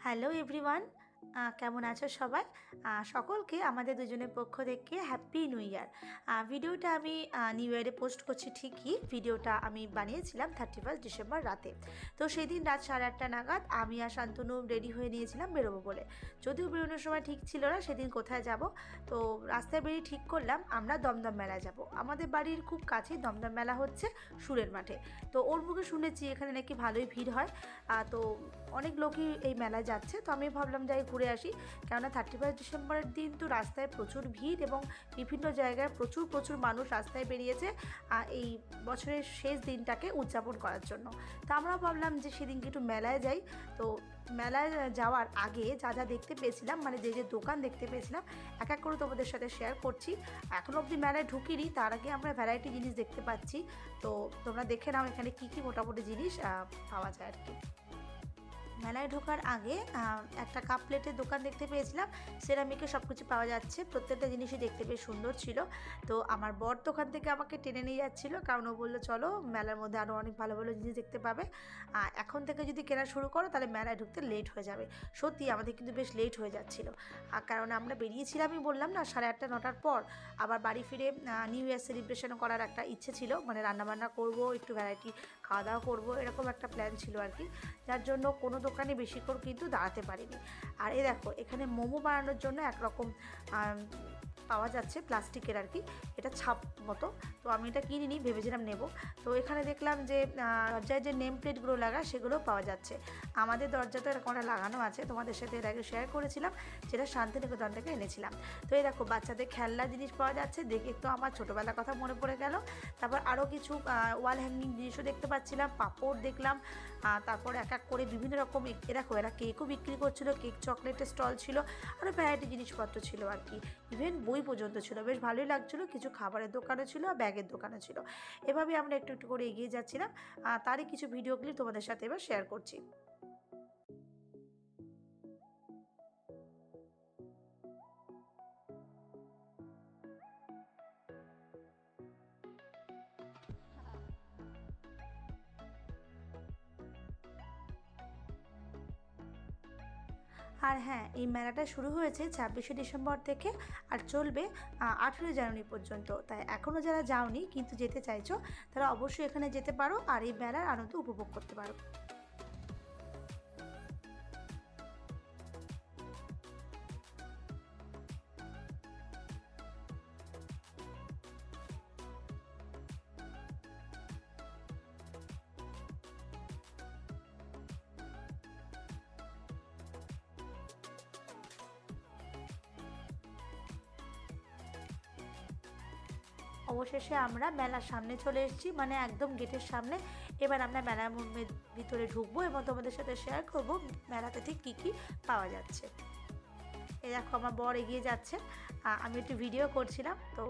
Hello everyone, কেমন আছো সবাই? সকলকে আমাদের দুজনের পক্ষ থেকে হ্যাপি নিউ ইয়ার। ভিডিওটা আমি নিউ ইয়ারে পোস্ট করছি ঠিকই, ভিডিওটা আমি বানিয়েছিলাম 31 ডিসেম্বর রাতে। তো সেই দিন রাত 8:30 নাগাদ আমি আর শান্তনু রেডি হয়ে নিয়েছিলাম বেরোবো বলে। যদিও বেরোনোর সময় ঠিক ছিল না সেদিন কোথায় যাব। তো রাস্তায় বেরিয়ে ঠিক করলাম আমরা দমদম মেলায় যাব। আমাদের বাড়ির খুব কাছেই দমদম মেলা হচ্ছে সুরের মাঠে। তো ওর মুখে শুনেছি এখানে নাকি ভালোই ভিড় হয়। তো অনেক লোকই এই মেলায় যাচ্ছে, তো আমি ভাবলাম যাই ঘুরে আসি। কেননা 31 ডিসেম্বরের দিন তো রাস্তায় প্রচুর ভিড় এবং বিভিন্ন জায়গায় প্রচুর প্রচুর মানুষ রাস্তায় বেরিয়েছে এই বছরের শেষ দিনটাকে উদযাপন করার জন্য। তো আমরাও ভাবলাম যে সেদিনকে একটু মেলায় যাই। তো মেলায় যাওয়ার আগে যা যা দেখতে পেয়েছিলাম, মানে যে যে দোকান দেখতে পেয়েছিলাম, এক এক করে তোমাদের সাথে শেয়ার করছি। এখনও অবধি মেলায় ঢুকিনি, তার আগে আমরা ভ্যারাইটি জিনিস দেখতে পাচ্ছি। তো তোমরা দেখে নাও এখানে কী কী মোটামুটি জিনিস পাওয়া যায় আর কি। মেলায় ঢোকার আগে একটা কাপ প্লেটের দোকান দেখতে পেয়েছিলাম। সেরামিকের সব কিছু পাওয়া যাচ্ছে, প্রত্যেকটা জিনিসই দেখতে বেশ সুন্দর ছিল। তো আমার বর দোকান থেকে আমাকে টেনে নিয়ে যাচ্ছিলো, কারণ ও বললো চলো মেলার মধ্যে আরও অনেক ভালো ভালো জিনিস দেখতে পাবে। এখন থেকে যদি কেনা শুরু করো তাহলে মেলায় ঢুকতে লেট হয়ে যাবে। সত্যি আমাদের কিন্তু বেশ লেট হয়ে যাচ্ছিলো, কারণ আমরা বেরিয়েছিলামই বললাম না 8:30 9টার পর। আবার বাড়ি ফিরে নিউ ইয়ার সেলিব্রেশন করার একটা ইচ্ছে ছিল, মানে রান্নাবান্না করবো, একটু ভ্যারাইটি খাওয়া দাওয়া করবো, এরকম একটা প্ল্যান ছিল আর কি। যার জন্য কোনো দোকানে বেশিক্ষণ কিন্তু দাঁড়াতে পারিনি। আর এই দেখো এখানে মোমো বানানোর জন্য একরকম পাওয়া যাচ্ছে প্লাস্টিকের আর কি, এটা ছাপ মতো। তো আমি এটা কিনিনি, ভেবেছিলাম নেব। তো এখানে দেখলাম যে দরজায় যে নেম প্লেটগুলো লাগা সেগুলোও পাওয়া যাচ্ছে। আমাদের দরজাতে এরকম একটা লাগানো আছে, তোমাদের সাথে এর আগে শেয়ার করেছিলাম, যেটা শান্তিনিকেতন থেকে এনেছিলাম। তো এই দেখো বাচ্চাদের খেলনা জিনিস পাওয়া যাচ্ছে, দেখে একটু আমার ছোটোবেলার কথা মনে পড়ে গেল। তারপর আরও কিছু ওয়াল হ্যাঙ্গিং জিনিসও দেখতে পাচ্ছিলাম, পাপড় দেখলাম। তারপর এক এক করে বিভিন্ন রকম দেখো এরা কেকও বিক্রি করছিল, কেক চকলেটের স্টল ছিল, আরও ভ্যারাইটি জিনিসপত্র ছিল আর কি। ইভেন বই পর্যন্ত ছিল, বেশ ভালোই লাগছিলো। কিছু খাবারের দোকানও ছিল, ব্যাগের দোকানও ছিল। এভাবে আমরা একটু একটু করে এগিয়ে যাচ্ছিলাম। তারই কিছু ভিডিও ক্লিপ তোমাদের সাথে এবার শেয়ার করছি। আর হ্যাঁ, এই মেলাটা শুরু হয়েছে 26 ডিসেম্বর থেকে আর চলবে 18 জানুয়ারি পর্যন্ত। তাই এখনও যারা যাওনি কিন্তু যেতে চাইছো, তারা অবশ্যই এখানে যেতে পারো আর এই মেলার আনন্দ উপভোগ করতে পারো। অবশেষে আমরা মেলার সামনে চলে এসেছি, মানে একদম গেটের সামনে। এবার আমরা মেলার ভিতরে ঢুকবো এবং তোমাদের সাথে শেয়ার করব মেলাতে ঠিক কী কী পাওয়া যাচ্ছে। এই দেখো আমার বর এগিয়ে যাচ্ছে, আমি একটু ভিডিও করছিলাম, তো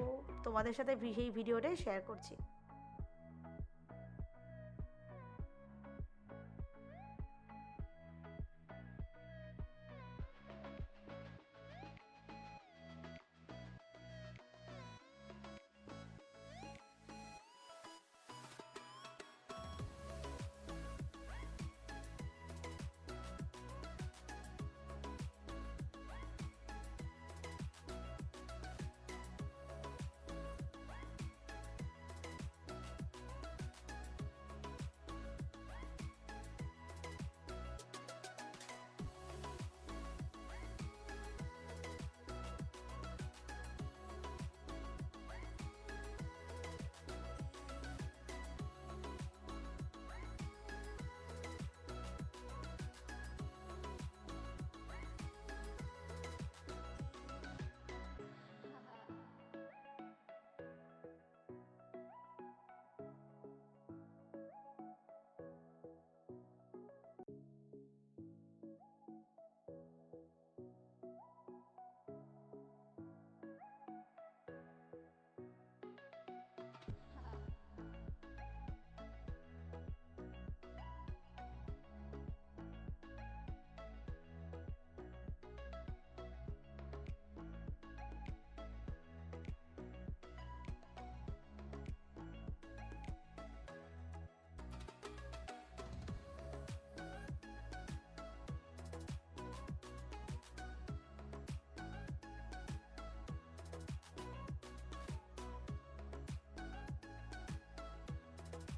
তোমাদের সাথে সেই ভিডিওটাই শেয়ার করছি।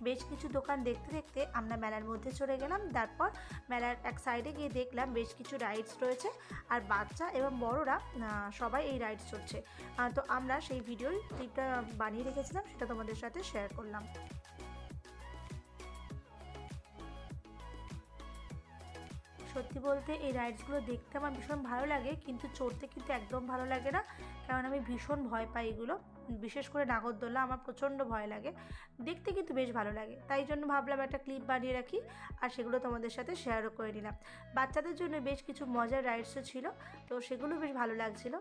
বেশ কিছু দোকান দেখতে দেখতে আমরা মেলার মধ্যে চলে গেলাম। তারপর মেলার এক সাইডে গিয়ে দেখলাম বেশ কিছু রাইডস রয়েছে, আর বাচ্চা এবং বড়রা সবাই এই রাইডস চড়ছে। তো আমরা সেই ভিডিওর ক্লিপটা বানিয়ে রেখেছিলাম, সেটা তোমাদের সাথে শেয়ার করলাম। সত্যি বলতে এই রাইডসগুলো দেখতে আমার ভীষণ ভালো লাগে, কিন্তু চড়তে কিন্তু একদম ভালো লাগে না, কারণ আমি ভীষণ ভয় পাই এগুলো। বিশেষ করে নাগরদোলা আমার প্রচণ্ড ভয় লাগে, দেখতে কিন্তু বেশ ভালো লাগে। তাই জন্য ভাবলাম একটা ক্লিপ বানিয়ে রাখি, আর সেগুলো তোমাদের সাথে শেয়ারও করে নিলাম। বাচ্চাদের জন্য বেশ কিছু মজার রাইডসও ছিল, তো সেগুলো বেশ ভালো লাগছিলো।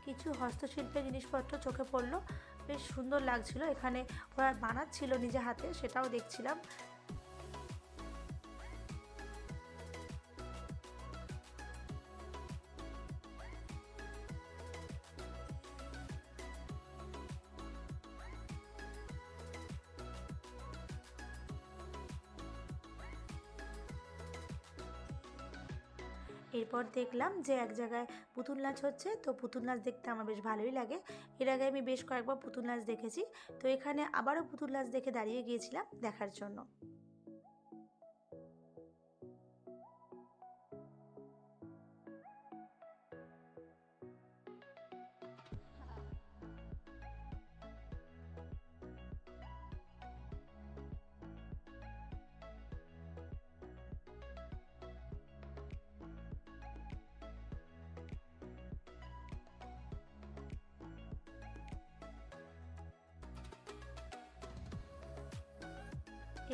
কিছু হস্তশিল্পের জিনিসপত্র চোখে পড়লো, বেশ সুন্দর লাগছিল। এখানে ওরা বানাচ্ছিল নিজে হাতে, সেটাও দেখছিলাম। এরপর দেখলাম যে এক জায়গায় পুতুল নাচ হচ্ছে, তো পুতুল নাচ দেখতে আমার বেশ ভালোই লাগে। এর আগে আমি বেশ কয়েকবার পুতুল নাচ দেখেছি, তো এখানে আবারও পুতুল নাচ দেখে দাঁড়িয়ে গিয়েছিলাম দেখার জন্য।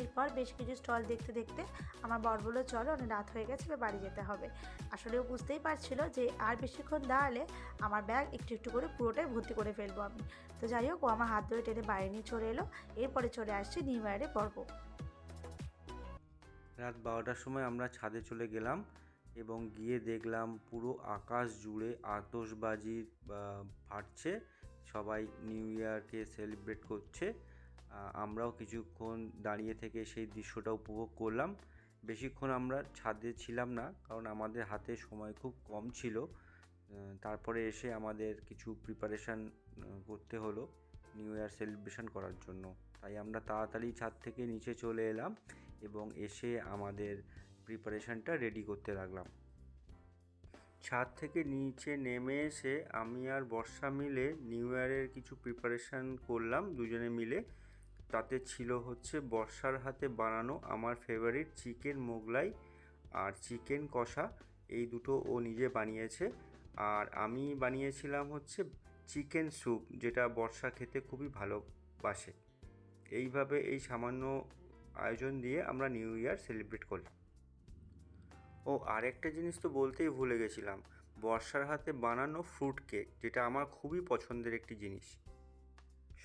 এরপর বেশ কিছু স্টল দেখতে দেখতে আমার বর বলল চলো, অনেক রাত হয়ে গেছে, এবার বাড়ি যেতে হবে। আসলেও বুঝতেই পারছিল যে আর বেশিক্ষণ দাঁড়ালে আমার ব্যাগ একটু একটু করে পুরোটাই ভর্তি করে ফেলবো আমি। তো যাই হোক, ও আমার হাত ধরে টেনে বাইরে নিয়ে চলে এলো। এরপরে চলে আসছে নিউ ইয়ারের পর্ব। রাত 12টার সময় আমরা ছাদে চলে গেলাম এবং গিয়ে দেখলাম পুরো আকাশ জুড়ে আতশবাজি ফাটছে, সবাই নিউ ইয়ারকে সেলিব্রেট করছে। আমরাও কিছুক্ষণ দাঁড়িয়ে থেকে সেই দৃশ্যটা উপভোগ করলাম। বেশিক্ষণ আমরা ছাদে ছিলাম না, কারণ আমাদের হাতে সময় খুব কম ছিল। তারপরে এসে আমাদের কিছু প্রিপারেশান করতে হলো নিউ ইয়ার সেলিব্রেশন করার জন্য, তাই আমরা তাড়াতাড়ি ছাদ থেকে নিচে চলে এলাম এবং এসে আমাদের প্রিপারেশানটা রেডি করতে লাগলাম। ছাদ থেকে নিচে নেমে এসে আমি আর বর্ষা মিলে নিউ ইয়ারের কিছু প্রিপারেশান করলাম দুজনে মিলে। তাতে ছিল হচ্ছে বর্ষার হাতে বানানো আমার ফেভারিট চিকেন মোগলাই আর চিকেন কষা, এই দুটো ও নিজে বানিয়েছে। আর আমি বানিয়েছিলাম হচ্ছে চিকেন স্যুপ, যেটা বর্ষা খেতে খুবই ভালোবাসে। এইভাবে এই সামান্য আয়োজন দিয়ে আমরা নিউ ইয়ার সেলিব্রেট করলাম। ও আরেকটা জিনিস তো বলতেই ভুলে গেছিলাম, বর্ষার হাতে বানানো ফ্রুট কেক, যেটা আমার খুবই পছন্দের একটি জিনিস।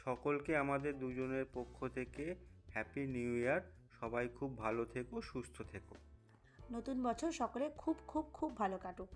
সকলকে আমাদের দুজনের পক্ষ থেকে হ্যাপি নিউ ইয়ার। সবাই খুব ভালো থেকো, সুস্থ থেকো। নতুন বছর সকলে খুব খুব খুব ভালো কাটুক।